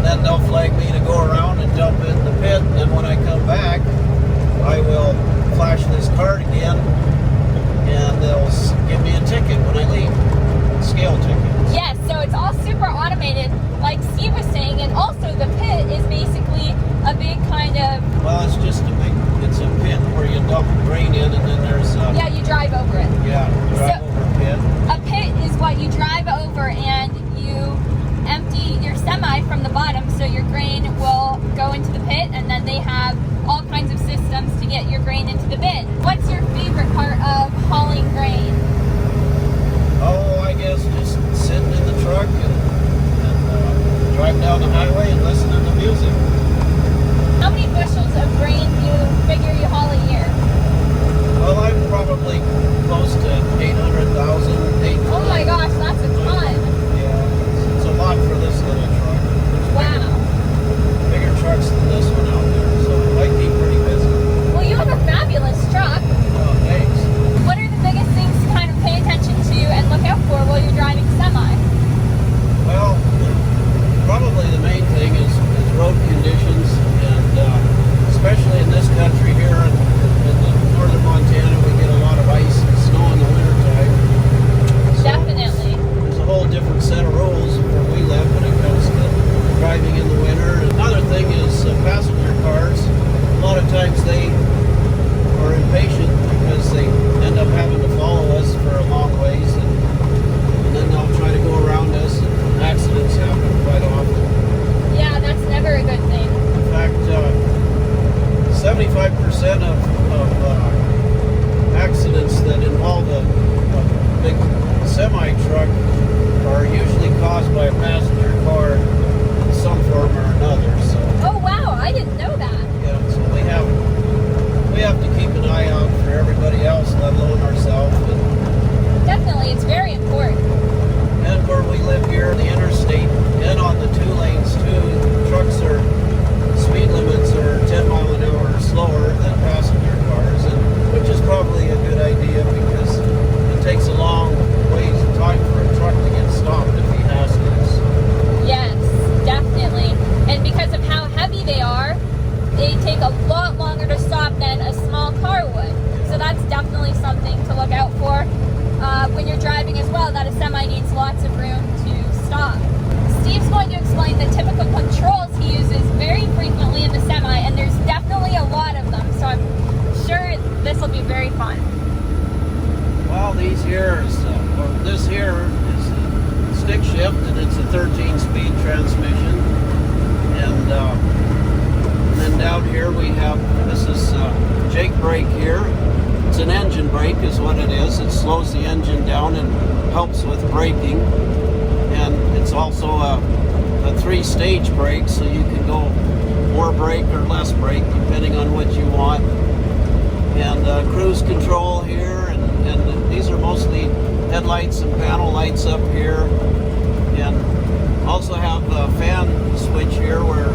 then they'll flag me to go around and dump in the pit. And then when I come back, I will flash this card again, and they'll give me a ticket when I leave. Scale ticket. Yes, so it's all super automated, like Steve was saying, and also the pit is basically a big kind of... Well, it's just it's a pit where you dump grain in, and then there's... yeah, you drive over it. Yeah, drive over a pit. A pit is what you drive over, and you empty your semi from the bottom, so your grain will go into the pit, and then they have all kinds of systems to get your grain into the bin. What's your favorite part of hauling grain? Oh, I guess just sitting in the truck and drive down the highway and listening to music. How many bushels of grain do you figure you haul a year? Well, I'm probably close to 800,000. Oh my gosh, that's a ton. Yeah, it's a lot for this little truck. Wow. Bigger trucks than this one out there, so I keep pretty busy. Well, you have a fabulous truck. Oh, thanks. What are the biggest things to kind of pay attention to and look out for while you're driving semi? Well, probably the main thing is road conditions, and especially in this country here in the northern Montana, we get a lot of ice and snow in the wintertime. So Definitely. there's a whole different set of rules where we live when it comes to driving in the winter. Another thing is passenger cars. A lot of times they are impatient because they end up having to follow us for a long ways, and then they'll try to go around us, and accidents happen quite often. Yeah, that's never a good thing. In fact, 75% of accidents that involve a big semi-truck are usually caused by a passenger car in some form or another. So, Oh wow, I didn't know that. yeah, so we have to keep an eye out for everybody else, let alone ourselves. Definitely, it's very important. And where we live here, the interstate, and on the 2 lanes too, trucks are, speed limits are 10 mile an hour slower than passenger cars, and which is probably a good idea because it takes a long ways of time for a truck to get stopped if he has to. Yes, definitely. And because of how heavy they are, they take a lot longer to stop than a small car would. So that's definitely something to look out for when you're driving as well, that a semi needs lots of room to stop. Steve's going to explain the typical controls he uses very frequently in the semi, and there's definitely a lot of them, so I'm sure this will be very fun. Well, this here is a stick shift, and it's a 13-speed transmission. And then down here we have, this is Jake brake here. It's an engine brake is what it is. It slows the engine down and helps with braking. And it's also a 3-stage brake, so you can go more brake or less brake depending on what you want. And cruise control here, and these are mostly headlights and panel lights up here. And also have a fan switch here where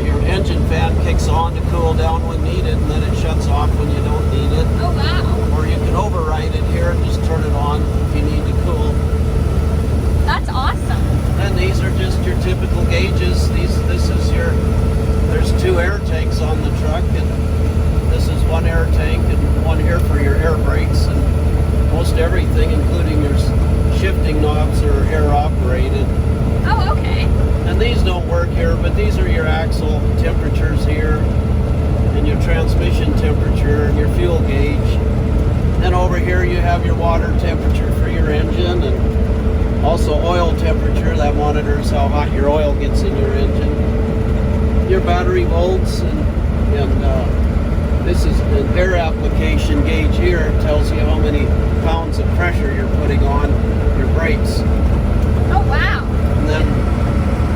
your engine fan kicks on to cool down when needed, and then it shuts off when you don't need it. Oh wow. Or you can override it here and just turn it on if you need to cool. That's awesome. And these are just your typical gauges. There's 2 air tanks on the truck, and this is 1 air tank and 1 here for your air brakes, and most everything, including your shifting knobs, are air operated. Oh, okay. And these don't work here, but these are your axle temperatures here, and your transmission temperature, and your fuel gauge. And over here you have your water temperature for your engine, and also oil temperature. That monitors how hot your oil gets in your engine. Your battery volts, and this is an air application gauge here. It tells you how many pounds of pressure you're putting on your brakes. Oh wow. And then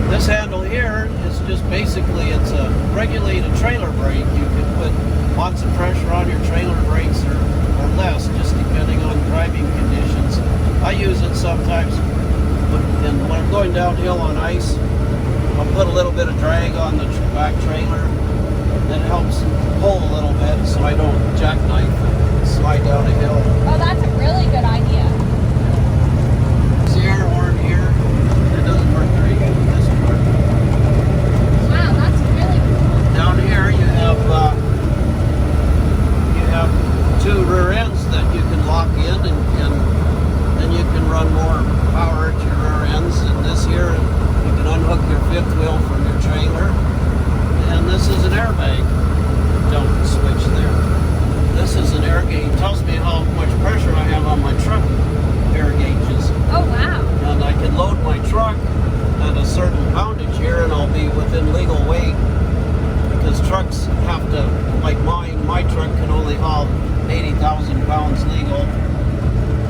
this handle here is just basically, it's a regulated trailer brake. You can put lots of pressure on your trailer brakes or less, just depending on driving conditions. I use it sometimes when I'm going downhill on ice. I'll put a little bit of drag on the back trailer, and it helps pull a little bit so I don't jackknife and slide down a hill. Oh, that's a really good idea. It's the air horn here. It doesn't work very good with this truck. trailer. And this is an airbag dump switch there. This is an air gauge. It tells me how much pressure I have on my truck air gauges. Oh, wow. And I can load my truck at a certain poundage here and I'll be within legal weight, because trucks have to, like mine, my truck can only haul 80,000 pounds legal.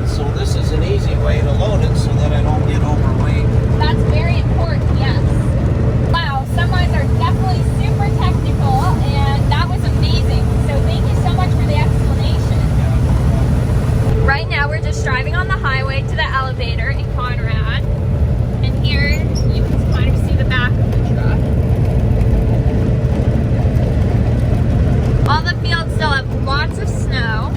So this is an easy way to load it so that I don't get overweight. That's very important, yes. Wow, semis are definitely super technical, and that was amazing. So thank you so much for the explanation. Right now we're just driving on the highway to the elevator in Conrad. And here you can kind of see the back of the truck. All the fields still have lots of snow.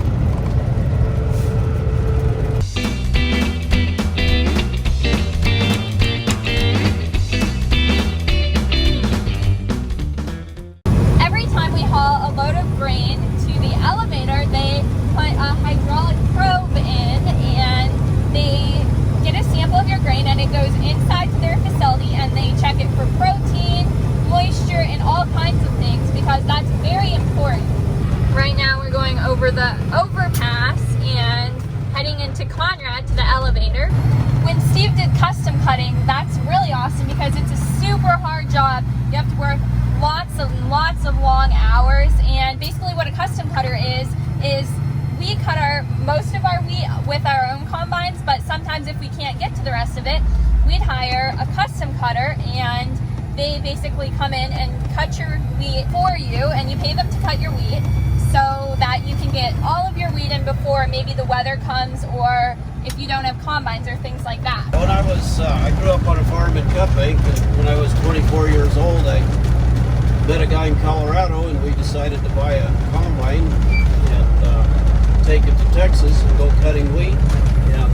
Every time we haul a load of grain to the elevator, they put a hydraulic probe in and they get a sample of your grain and it goes inside to their facility and they check it for protein, moisture, and all kinds of things, because that's very important. Right now we're going over the overpass and heading into Conrad to the elevator. When Steve did custom cutting, that's really awesome because it's a super hard job. You have to work lots of long hours, and basically what a custom cutter is we cut most of our wheat with our own combines, but sometimes if we can't get to the rest of it, we'd hire a custom cutter, and they basically come in and cut your wheat for you, and you pay them to cut your wheat so that you can get all of your wheat in before maybe the weather comes, or if you don't have combines or things like that. When I grew up on a farm in Cut Bank, and when I was 24 years old, I met a guy in Colorado, and we decided to buy a combine and take it to Texas and go cutting wheat. And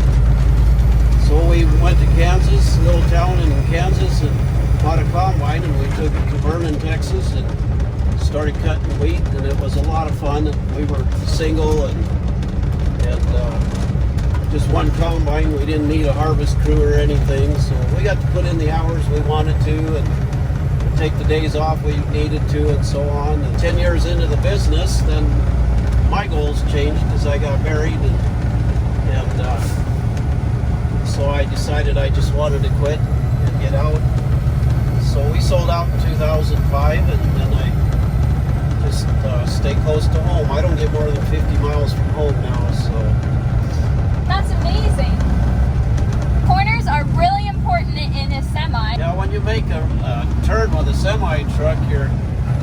so we went to Kansas, a little town in Kansas, and bought a combine, and we took it to Vernon, Texas, and started cutting wheat, and it was a lot of fun. We were single and just one combine. We didn't need a harvest crew or anything, so we got to put in the hours we wanted to and take the days off we needed to, and so on. And 10 years into the business, then my goals changed as I got married, and so I decided I just wanted to quit and get out. So we sold out in 2005, and then I just stay close to home. I don't get more than 50 miles from home now, so. That's amazing. Corners are really important in a semi. Yeah, when you make a turn with a semi truck, your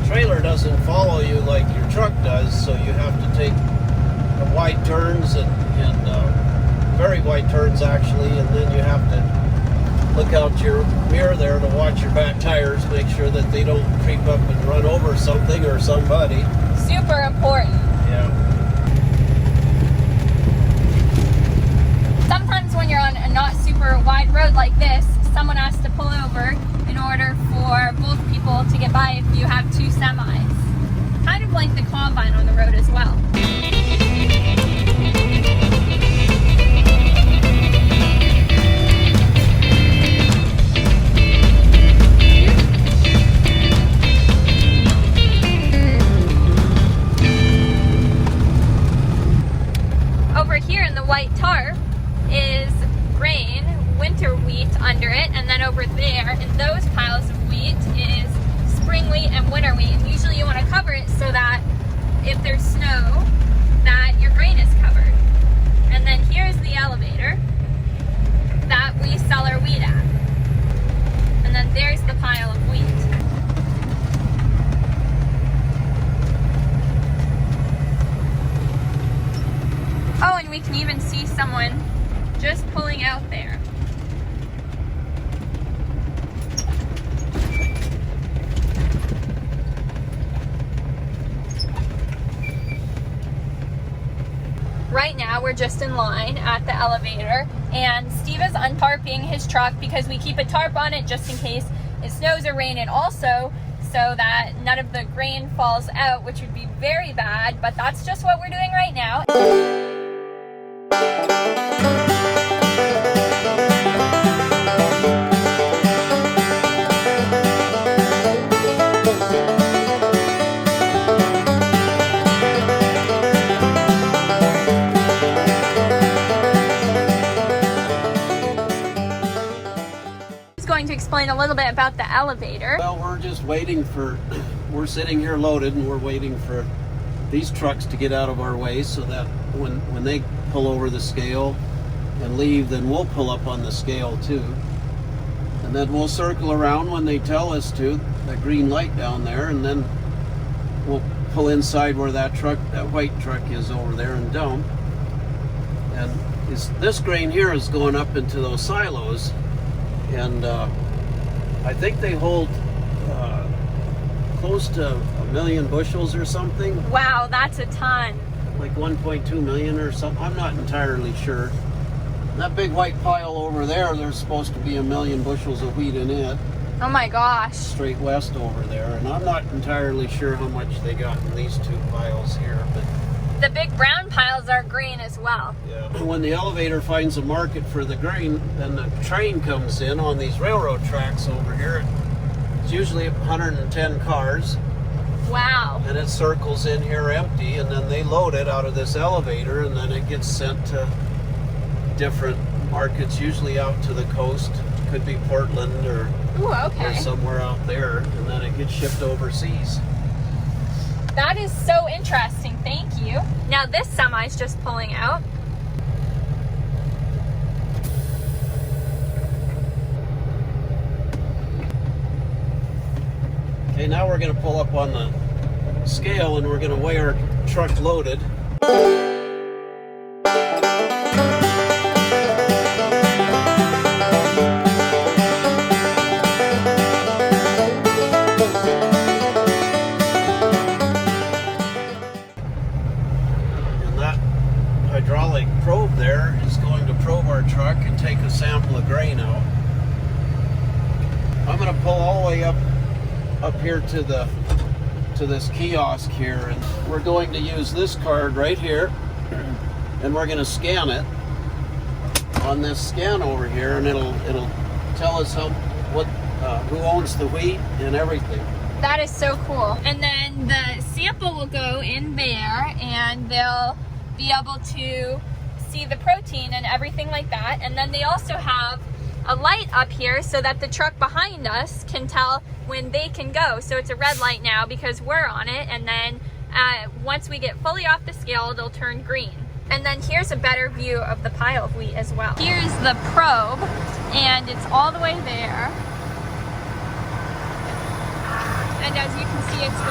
trailer doesn't follow you like your truck does, so you have to take wide turns and very wide turns actually, and then you have to look out your mirror there to watch your back tires, make sure that they don't creep up and run over something or somebody. Super important. Yeah. Sometimes when you're on a not super wide road like this, someone has to pull over in order for both people to get by if you have two semis. Kind of like the combine on the road as well. Over here in the white tarp is grain, winter wheat under it, and then over there in those piles of wheat is spring wheat and winter wheat. And usually you want to cover it so that if there's snow, that your grain is covered. And then here's the elevator that we sell our wheat at. And then there's the pile of wheat. Oh, and we can even see someone just pulling out there. Right now we're just in line at the elevator, and Steve is untarping his truck because we keep a tarp on it just in case it snows or rain, and also so that none of the grain falls out, which would be very bad, but that's just what we're doing right now. a little bit about the elevator. Well, we're just waiting for, we're sitting here loaded and we're waiting for these trucks to get out of our way so that when they pull over the scale and leave, then we'll pull up on the scale too. And then we'll circle around when they tell us to, that green light down there, and then we'll pull inside where that white truck is over there and dump. And this grain here is going up into those silos, and I think they hold close to 1 million bushels or something. Wow, that's a ton. Like 1.2 million or something. I'm not entirely sure. That big white pile over there, there's supposed to be 1 million bushels of wheat in it. Oh my gosh. Straight west over there. And I'm not entirely sure how much they got in these two piles here, but the big brown piles are green as well. yeah. When the elevator finds a market for the grain, then the train comes in on these railroad tracks over here. It's usually 110 cars. Wow. And it circles in here empty, and then they load it out of this elevator, and then it gets sent to different markets, usually out to the coast. Could be Portland or, ooh, okay, or somewhere out there, and then it gets shipped overseas. That is so interesting. Thank you. Now this semi is just pulling out. Okay, now we're going to pull up on the scale and we're going to weigh our truck loaded. And that hydraulic probe there is going to probe our truck and take a sample of grain out. I'm going to pull all the way up here to this kiosk here, and we're going to use this card right here, and we're going to scan it on this scan over here, and it'll tell us who owns the wheat and everything. That is so cool. And then the sample will go in there, and they'll be able to see the protein and everything like that. And then they also have a light up here so that the truck behind us can tell when they can go. So it's a red light now because we're on it, and then once we get fully off the scale, it'll turn green. And then here's a better view of the pile of wheat as well. Here's the probe, and it's all the way there. And as you can see, it's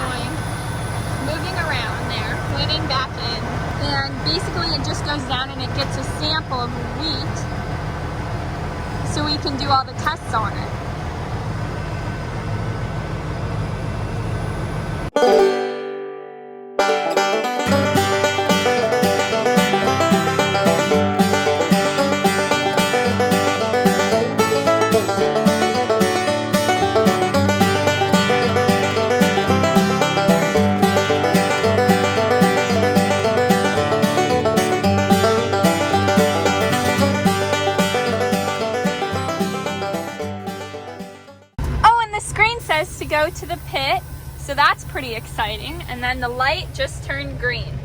moving around there, flitting back in. And basically it just goes down and it gets a sample of wheat so we can do all the tests on it. To go to the pit, so that's pretty exciting. And then the light just turned green.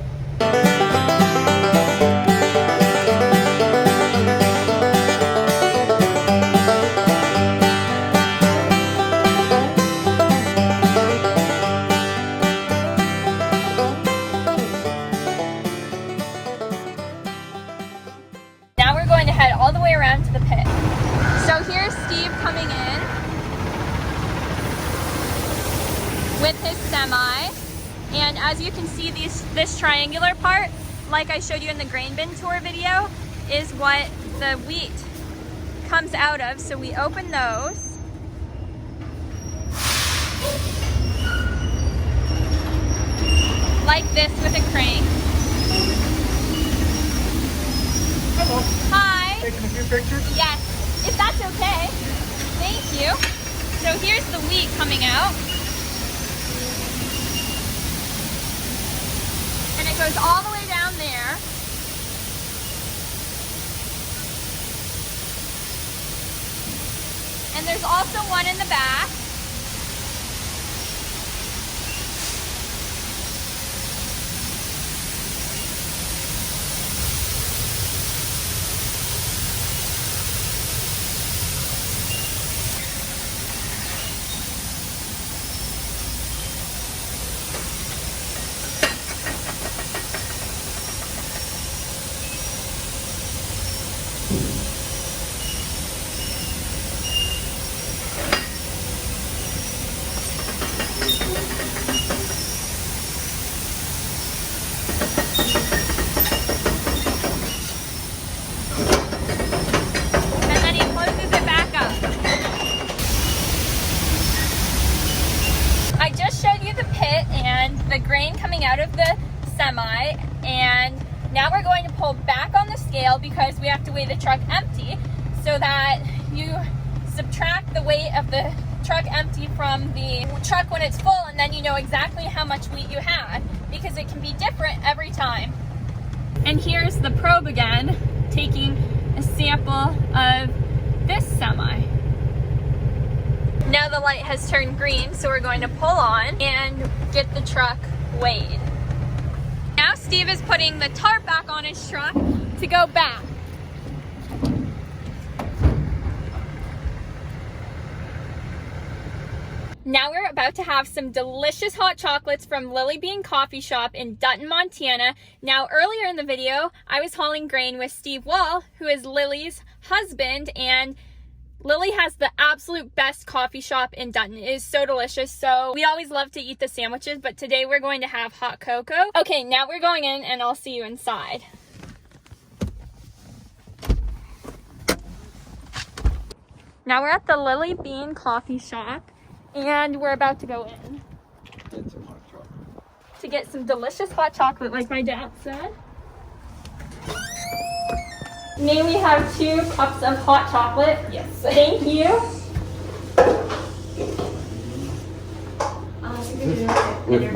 Now we're going to head all the way around to the pit. So here's Steve coming in with his semi, and as you can see, this triangular part, like I showed you in the grain bin tour video, is what the wheat comes out of. So we open those, like this with a crank. Hello. Hi. Taking a few pictures? Yes, if that's okay. Thank you. So here's the wheat coming out. And it goes all the way down there. And there's also one in the back. grain coming out of the semi, and now we're going to pull back on the scale because we have to weigh the truck empty, so that you subtract the weight of the truck empty from the truck when it's full, and then you know exactly how much wheat you had, because it can be different every time. And here's the probe again, taking a sample of this semi. Now the light has turned green, so we're going to pull on and get the truck weighed. Now Steve is putting the tarp back on his truck to go back. Now we're about to have some delicious hot chocolates from Lily Bean Coffee Shop in Dutton, Montana. Now earlier in the video, I was hauling grain with Steve Wall, who is Lily's husband, and Lily has the absolute best coffee shop in Dutton. It is so delicious. So we always love to eat the sandwiches, but today we're going to have hot cocoa. Okay, now we're going in and I'll see you inside. Now we're at the Lily Bean Coffee Shop and we're about to go in to get some delicious hot chocolate like my dad said. May we have 2 cups of hot chocolate? Yes. Thank you.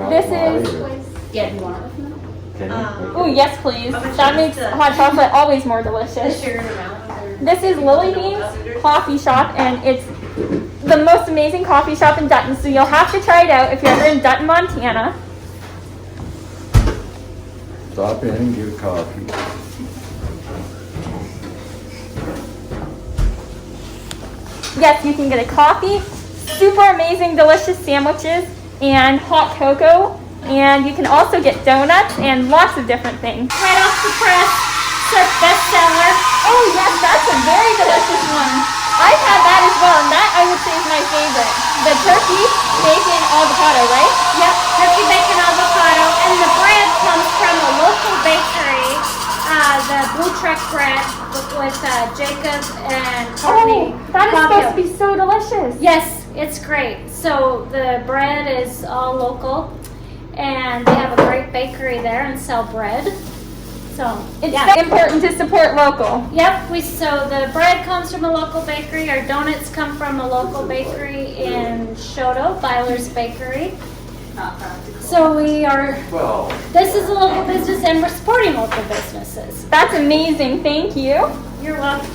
This is... Yeah, do you want it? Oh, yes, please. That makes hot chocolate always more delicious. This is Lily Bean's Coffee Shop, and it's the most amazing coffee shop in Dutton, so you'll have to try it out if you're ever in Dutton, Montana. Stop in and get a coffee. Yes, you can get a coffee, super amazing, delicious sandwiches, and hot cocoa. And you can also get donuts and lots of different things. Right off the press, it's our bestseller. Oh yes, that's a very delicious one. I've had that as well, and that I would say is my favorite. The turkey, bacon, avocado, right? Yep, turkey bacon avocado, and the bread comes from a local bakery. The Blue Truck bread with Jacob and Courtney. Oh, that is supposed to be so delicious. Yes, it's great. So the bread is all local, and they have a great bakery there and sell bread. So it's important to support local. Yep, so the bread comes from a local bakery. Our donuts come from a local bakery in Shoto, Byler's Bakery. So this is a local business and we're supporting local businesses. That's amazing, thank you. You're welcome.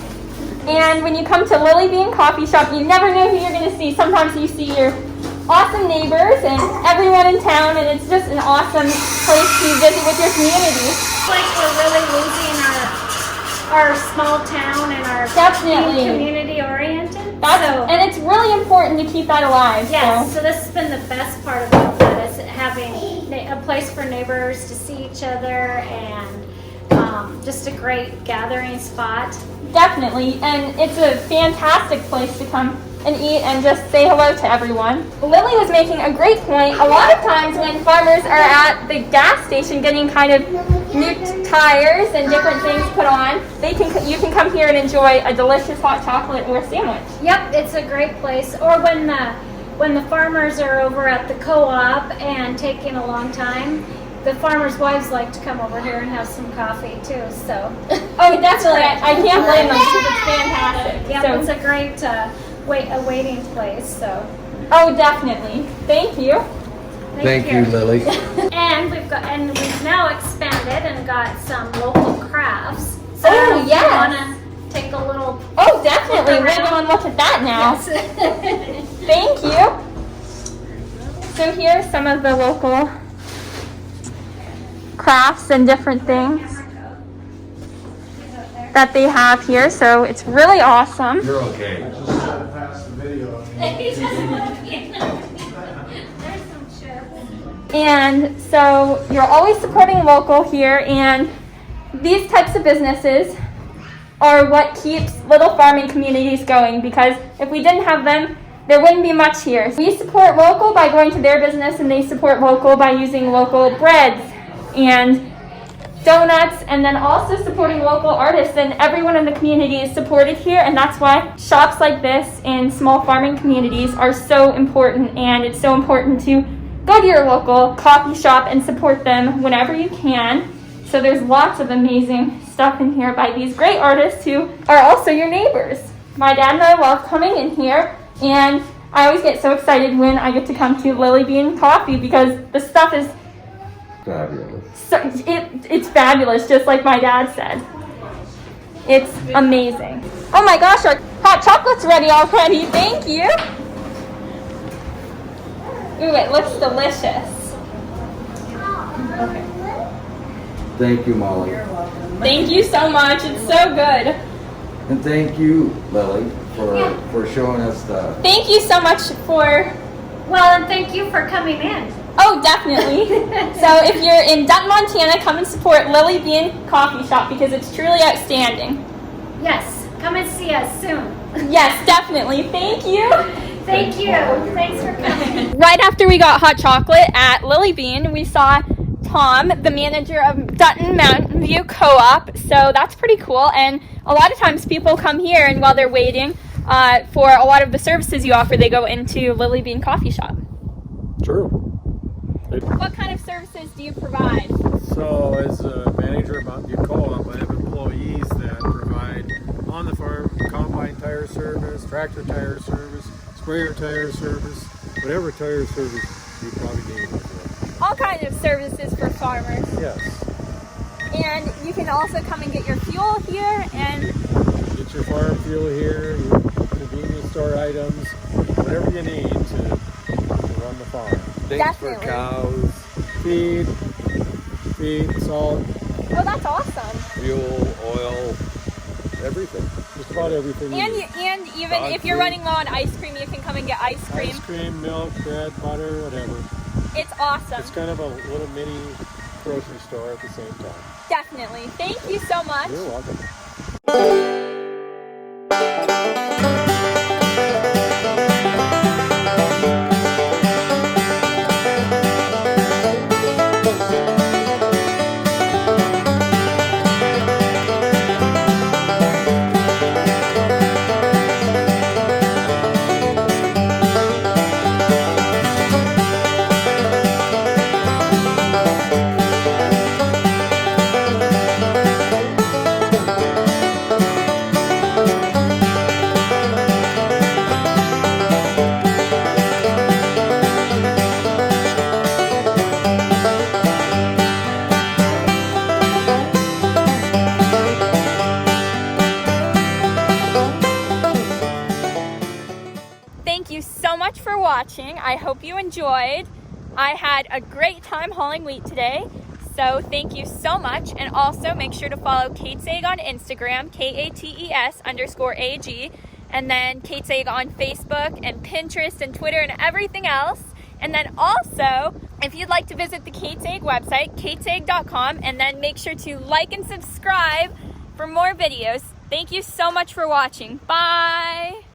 And when you come to Lily Bean Coffee Shop, you never know who you're going to see. Sometimes you see your awesome neighbors and everyone in town, and it's just an awesome place to visit with your community. It's like we're really losing our small town and our community oriented. And it's really important to keep that alive. Yes, so this has been the best part about that, is having a place for neighbors to see each other, and just a great gathering spot. Definitely, and it's a fantastic place to come and eat and just say hello to everyone. Lily was making a great point. A lot of times when farmers are at the gas station getting kind of new tires and different things put on, you can come here and enjoy a delicious hot chocolate or sandwich. Yep, it's a great place. Or when the farmers are over at the co-op and taking a long time, the farmers' wives like to come over here and have some coffee too. So oh, definitely, I can't blame them because it's fantastic. Yep, so it's a great waiting place. So oh, definitely. Thank you. Thank you, Lily. And we've now expanded and got some local crafts. So oh, yes. You want to take a little... Oh, definitely. We're going to look at that now. Yes. Thank you. So here are some of the local crafts and different things that they have here. So it's really awesome. You're okay. I just had to pass the video. And so you're always supporting local here, and these types of businesses are what keeps little farming communities going, because if we didn't have them, there wouldn't be much here. We support local by going to their business, and they support local by using local breads and donuts, and then also supporting local artists, and everyone in the community is supported here, and that's why shops like this in small farming communities are so important, and it's so important to go to your local coffee shop and support them whenever you can. So there's lots of amazing stuff in here by these great artists who are also your neighbors. My dad and I love coming in here, and I always get so excited when I get to come to Lily Bean Coffee because the stuff is Fabulous. it's fabulous, just like my dad said. It's amazing. Oh my gosh, our hot chocolate's ready already. Thank you. Ooh, it looks delicious. Okay. Thank you, Molly. Thank you so much. It's so good. And thank you, Lily, for showing us the... Thank you so much for... Well, and thank you for coming in. Oh, definitely. So if you're in Dutton, Montana, come and support Lily Bean Coffee Shop because it's truly outstanding. Yes, come and see us soon. Yes, definitely. Thank you. Thank you. Thanks for coming. Right after we got hot chocolate at Lily Bean, we saw Tom, the manager of Dutton Mountain View Co-op. So that's pretty cool. And a lot of times people come here, and while they're waiting for a lot of the services you offer, they go into Lily Bean Coffee Shop. True. What kind of services do you provide? So, as a manager of Mountain View Co-op, I have employees that provide on the farm combine tire service, tractor tire service, sprayer tire service, whatever tire service you probably need. All kinds of services for farmers. Yes. And you can also come and get your fuel here and Get your farm fuel here, your convenience store items, whatever you need to run the farm. Things Definitely. for cows, Feed, salt, oh, that's awesome. fuel, oil, everything. just about everything you need. And even Dog if you're food. running low on ice cream, you can come and get ice cream. Ice cream, milk, bread, butter, whatever. It's awesome. It's kind of a little mini grocery store at the same time. Definitely. Thank you so much. You're welcome. Thank you so much for watching. I hope you enjoyed. I had a great time hauling wheat today. So thank you so much. And also make sure to follow Kate's Egg on Instagram, KATES_AG. And then Kate's Egg on Facebook and Pinterest and Twitter and everything else. And then also, if you'd like to visit the Kate's Egg website, katesegg.com, and then make sure to like and subscribe for more videos. Thank you so much for watching. Bye!